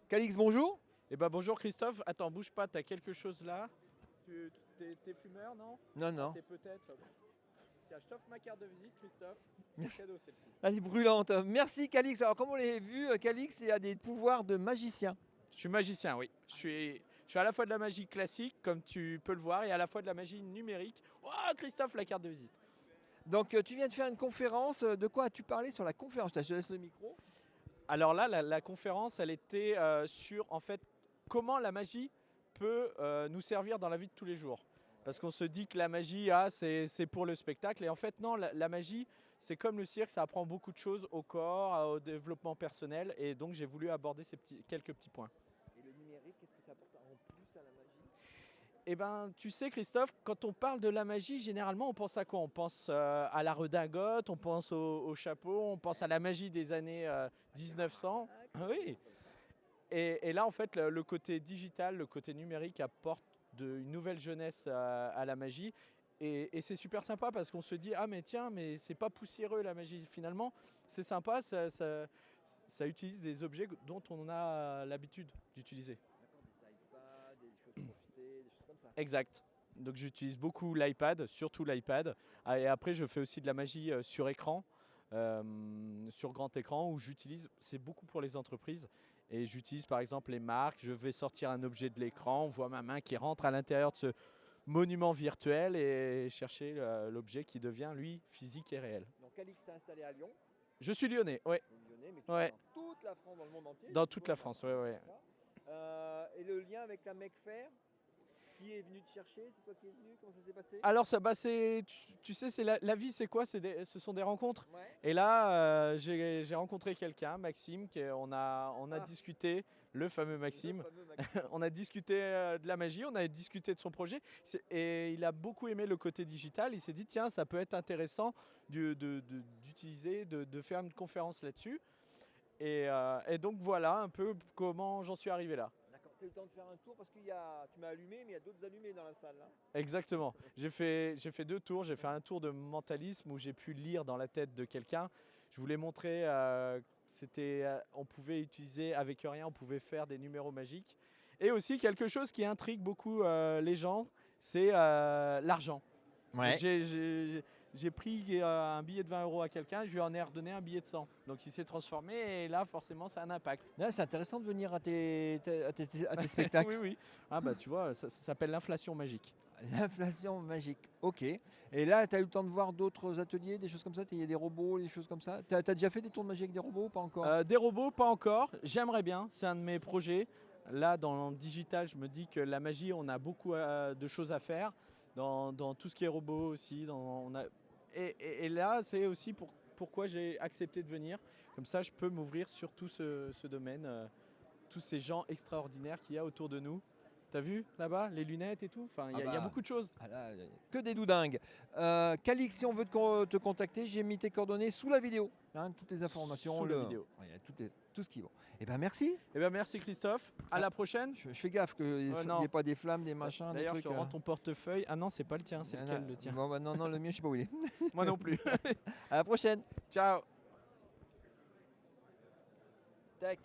Calix, bonjour. Eh ben bonjour Christophe, attends bouge pas, t'as quelque chose là. T'es fumeur non? Non, Ah, non. t'es peut-être. Tiens, je t'offre ma carte de visite Christophe. C'est Merci. cadeau celle-ci. Elle est brûlante. Merci Calix. Alors comme on l'a vu, Calix a des pouvoirs de magicien. Je suis magicien, oui. Je suis à la fois de la magie classique, comme tu peux le voir, et à la fois de la magie numérique. Oh Christophe, la carte de visite. Donc tu viens de faire une conférence. De quoi as-tu parlé sur la conférence? Je te laisse le micro. Alors là, la conférence, elle était sur en fait comment la magie peut nous servir dans la vie de tous les jours. Parce qu'on se dit que la magie, c'est pour le spectacle. Et en fait, non, la magie, c'est comme le cirque, ça apprend beaucoup de choses au corps, au développement personnel. Et donc, j'ai voulu aborder quelques petits points. Et le numérique, qu'est-ce que ça apporte en plus à la magie? Eh ben, tu sais, Christophe, quand on parle de la magie, généralement, on pense à quoi? On pense à la redingote, on pense au chapeau, on pense à la magie des années 1900. Ah oui. Et là, en fait, le côté digital, le côté numérique apporte une nouvelle jeunesse à la magie. Et c'est super sympa parce qu'on se dit, ah mais tiens, mais c'est pas poussiéreux la magie. Finalement, c'est sympa, ça utilise des objets dont on a l'habitude d'utiliser. D'accord, des iPads, des choses profitées, des choses comme ça. Exact. Donc j'utilise beaucoup l'iPad, surtout l'iPad. Ah, et après, je fais aussi de la magie sur écran, sur grand écran, où j'utilise, c'est beaucoup pour les entreprises. Et j'utilise par exemple les marques, je vais sortir un objet de l'écran, on voit ma main qui rentre à l'intérieur de ce monument virtuel et chercher l'objet qui devient, lui, physique et réel. Donc Calix s'est installé à Lyon. Je suis lyonnais, ouais. Lyonnais, mais tu Ouais. es dans toute la France, dans le monde entier. Dans toute la France, ouais, ouais. Et le lien avec la Mecfair, qui est venu te chercher? C'est toi qui es venu? Comment ça s'est passé? Alors, tu sais, c'est la vie, c'est quoi? Ce sont des rencontres. Ouais. Et là, j'ai rencontré quelqu'un, Maxime, on a Ah. discuté, le fameux Maxime. Le fameux Maxime. On a discuté de la magie, on a discuté de son projet. Et il a beaucoup aimé le côté digital. Il s'est dit, tiens, ça peut être intéressant d'utiliser, de faire une conférence là-dessus. Et donc, voilà un peu comment j'en suis arrivé là. D'accord, tu as eu le temps de faire un tour parce que tu m'as allumé, mais il y a d'autres allumés dans la salle là. Exactement. J'ai fait deux tours. J'ai fait un tour de mentalisme où j'ai pu lire dans la tête de quelqu'un. Je voulais montrer on pouvait utiliser avec rien, on pouvait faire des numéros magiques. Et aussi quelque chose qui intrigue beaucoup les gens, c'est l'argent. Donc Ouais. j'ai pris un billet de 20 euros à quelqu'un, je lui en ai redonné un billet de 100. Donc il s'est transformé et là forcément ça a un impact. Là, c'est intéressant de venir à tes spectacles. Oui, oui. Ah bah tu vois, ça s'appelle l'inflation magique. L'inflation magique, ok. Et là, tu as eu le temps de voir d'autres ateliers, des choses comme ça? Il y a des robots, des choses comme ça? Tu as déjà fait des tours de magie avec des robots ou pas encore? Des robots, pas encore. J'aimerais bien, c'est un de mes projets. Là, dans le digital, je me dis que la magie, on a beaucoup de choses à faire. Dans tout ce qui est robot aussi. Et là, c'est aussi pourquoi j'ai accepté de venir. Comme ça, je peux m'ouvrir sur tout ce domaine, tous ces gens extraordinaires qu'il y a autour de nous. T'as vu là-bas, les lunettes et tout? Enfin, il y a beaucoup de choses. Ah là, que des doudingues. Calix, si on veut te contacter, j'ai mis tes coordonnées sous la vidéo. Hein, toutes les informations. Sous la vidéo. Ouais, il y a tout ce qui va. Eh bien, merci. Eh bien, merci Christophe. À la prochaine. Je fais gaffe qu'il n'y ait pas des flammes, des machins, des D'ailleurs, trucs. je te rends ton portefeuille. Ah non, c'est pas le tien, c'est lequel le tien? Bon, bah, non, le mien, je sais pas où il est. Moi non plus. À la prochaine. Ciao. Tac.